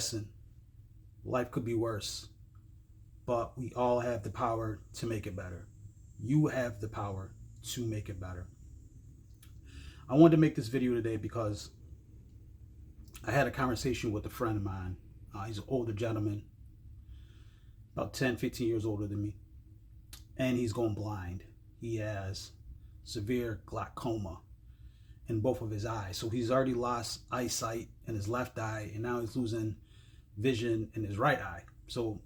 Listen, life could be worse, but we all have the power to make it better. You have the power to make it better. I wanted to make this video today because I had a conversation with a friend of mine. He's an older gentleman, about 10, 15 years older than me, and he's going blind. He has severe glaucoma in both of his eyes. So he's already lost eyesight in his left eye, and now he's losing vision in his right eye. So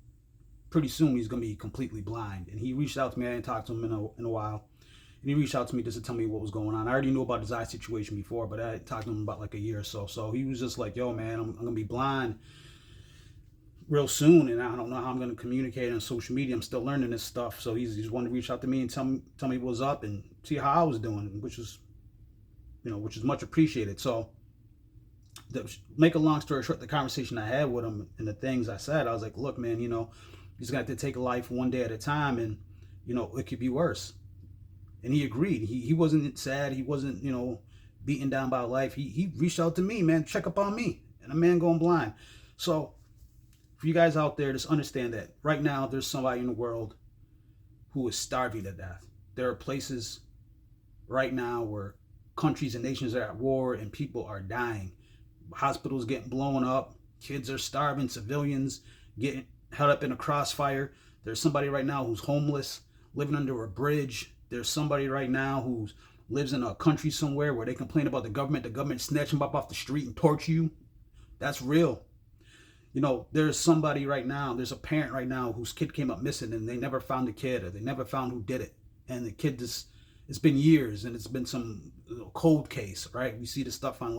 pretty soon he's going to be completely blind. And he reached out to me. I didn't talk to him in a while. And he reached out to me just to tell me what was going on. I already knew about his eye situation before, but I talked to him about like a year or so. So he was just like, yo, man, I'm going to be blind real soon, and I don't know how I'm going to communicate on social media. I'm still learning this stuff. So he's wanted to reach out to me and tell me what's up and see how I was doing, which is much appreciated. So make a long story short, the conversation I had with him and the things I said, I was like, look, man, he's got to take life one day at a time, and it could be worse. And he agreed. He wasn't sad. He wasn't beaten down by life. He reached out to me, man, check up on me, and a man going blind. So for you guys out there, just understand that right now there's somebody in the world who is starving to death. There are places right now where countries and nations are at war and people are dying. Hospitals getting blown up. Kids are starving. Civilians getting held up in a crossfire. There's somebody right now who's homeless, living under a bridge. There's somebody right now who lives in a country somewhere where they complain about the government snatching them up off the street and torture you. That's real. There's somebody right now, there's a parent right now whose kid came up missing and they never found the kid, or they never found who did it. And the kid just, it's been years and it's been some cold case, right? We see the stuff on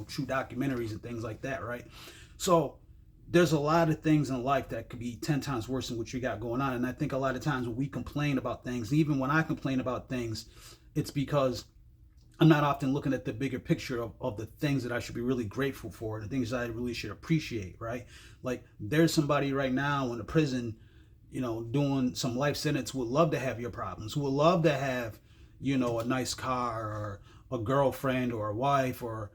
true documentaries and things like that, right? So there's a lot of things in life that could be 10 times worse than what you got going on. And I think a lot of times when we complain about things, even when I complain about things, it's because I'm not often looking at the bigger picture of the things that I should be really grateful for, the things that I really should appreciate, right? Like there's somebody right now in a prison, doing some life sentence who would love to have your problems, who would love to have, a nice car or a girlfriend or a wife or,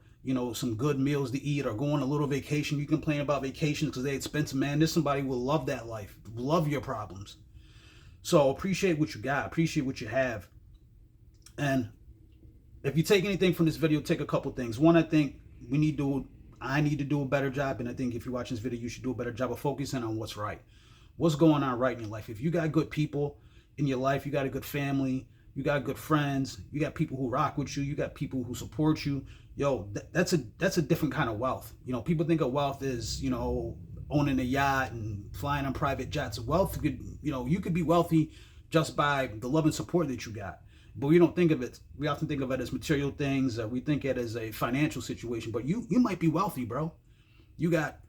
some good meals to eat or go on a little vacation. You complain about vacations because they're expensive, man. There's somebody who will love that life, love your problems. So appreciate what you got, appreciate what you have. And if you take anything from this video, take a couple things. One, I think I need to do a better job, and I think if you're watching this video, you should do a better job of focusing on what's right. What's going on right in your life? If you got good people in your life, you got a good family, you got good friends, you got people who rock with you, you got people who support you, that's a different kind of wealth. People think of wealth as, owning a yacht and flying on private jets. Wealth could, you could be wealthy just by the love and support that you got. But we don't think of it. We often think of it as material things. We think it as a financial situation. But you might be wealthy, bro. You got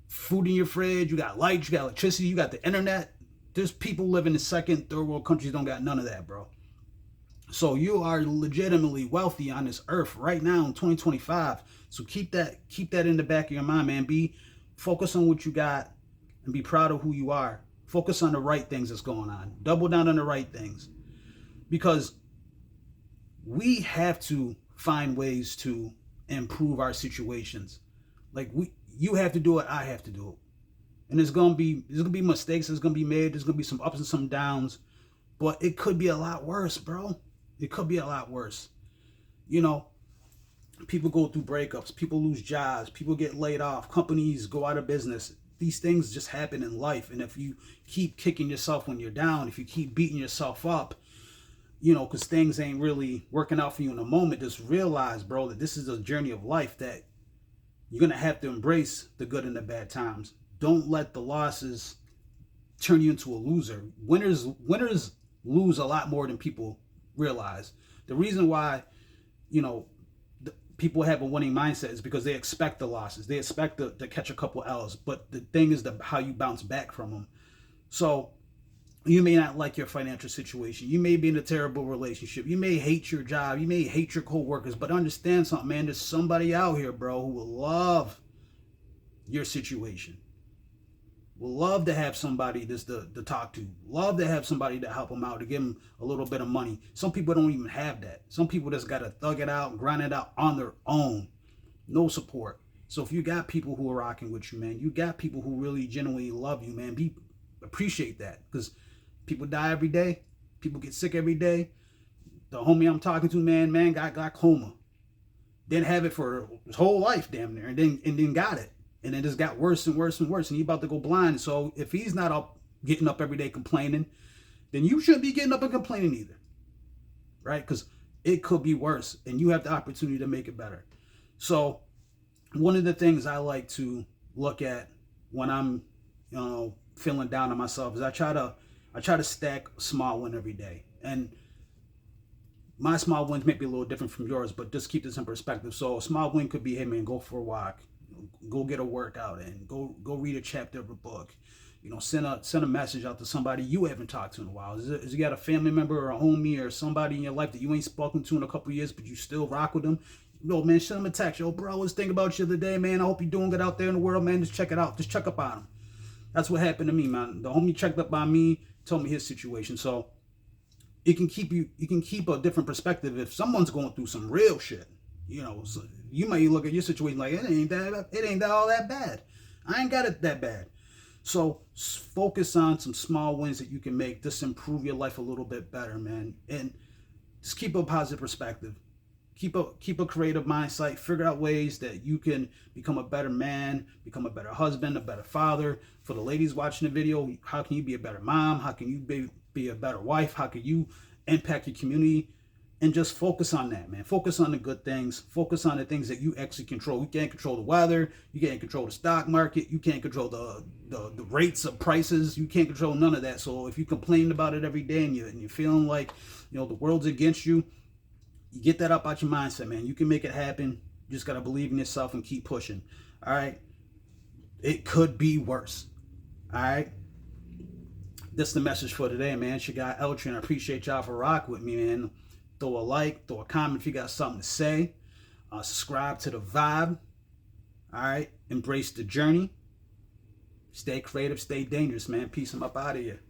food in your fridge. You got lights. You got electricity. You got the internet. There's people living in second, third world countries don't got none of that, bro. So you are legitimately wealthy on this earth right now in 2025. So keep that in the back of your mind, man. Focus on what you got and be proud of who you are. Focus on the right things that's going on. Double down on the right things. Because we have to find ways to improve our situations. You have to do it, I have to do it. And there's gonna be mistakes, there's gonna be made, there's gonna be some ups and some downs, but it could be a lot worse, bro. It could be a lot worse. People go through breakups, people lose jobs, people get laid off, companies go out of business. These things just happen in life. And if you keep kicking yourself when you're down, if you keep beating yourself up, because things ain't really working out for you in a moment, just realize, bro, that this is a journey of life that you're going to have to embrace the good and the bad times. Don't let the losses turn you into a loser. Winners lose a lot more than people realize. The reason why, people have a winning mindset is because they expect the losses. They expect to catch a couple L's. But the thing is how you bounce back from them. So you may not like your financial situation. You may be in a terrible relationship. You may hate your job. You may hate your co-workers. But understand something, man. There's somebody out here, bro, who will love your situation. Will love to have somebody just to talk to. Love to have somebody to help them out, to give them a little bit of money. Some people don't even have that. Some people just got to thug it out, grind it out on their own. No support. So if you got people who are rocking with you, man, you got people who really genuinely love you, man, appreciate that, because people die every day, people get sick every day. The homie I'm talking to, man got glaucoma, didn't have it for his whole life, damn near, and then got it, and then just got worse and worse and worse, and he about to go blind. So if he's not getting up every day complaining, then you shouldn't be getting up and complaining either, right? Because it could be worse, and you have the opportunity to make it better. So one of the things I like to look at when I'm, feeling down on myself is I try to stack a small win every day. And my small wins may be a little different from yours, but just keep this in perspective. So a small win could be, hey man, go for a walk, go get a workout, and go read a chapter of a book. Send a message out to somebody you haven't talked to in a while. Is you got a family member or a homie or somebody in your life that you ain't spoken to in a couple of years, but you still rock with them? Man, send them a text. Yo, bro, I was thinking about you the other day, man. I hope you're doing good out there in the world, man. Just check it out. Just check up on them. That's what happened to me, man. The homie checked up on me, told me his situation. So it can keep a different perspective if someone's going through some real shit. So you might look at your situation like it ain't all that bad. I ain't got it that bad. So focus on some small wins that you can make. Just improve your life a little bit better, man. And just keep a positive perspective. Keep a creative mindset. Figure out ways that you can become a better man, become a better husband, a better father. For the ladies watching the video, how can you be a better mom? How can you be a better wife? How can you impact your community? And just focus on that, man. Focus on the good things. Focus on the things that you actually control. You can't control the weather. You can't control the stock market. You can't control the rates of prices. You can't control none of that. So if you complain about it every day and you're feeling like the world's against you, you get that up out your mindset, man. You can make it happen. You just got to believe in yourself and keep pushing. All right? It could be worse. All right? That's the message for today, man. It's your guy, Eltrin. I appreciate y'all for rocking with me, man. Throw a like, throw a comment if you got something to say. Subscribe to the vibe. All right? Embrace the journey. Stay creative, stay dangerous, man. Peace. I'm up out of here.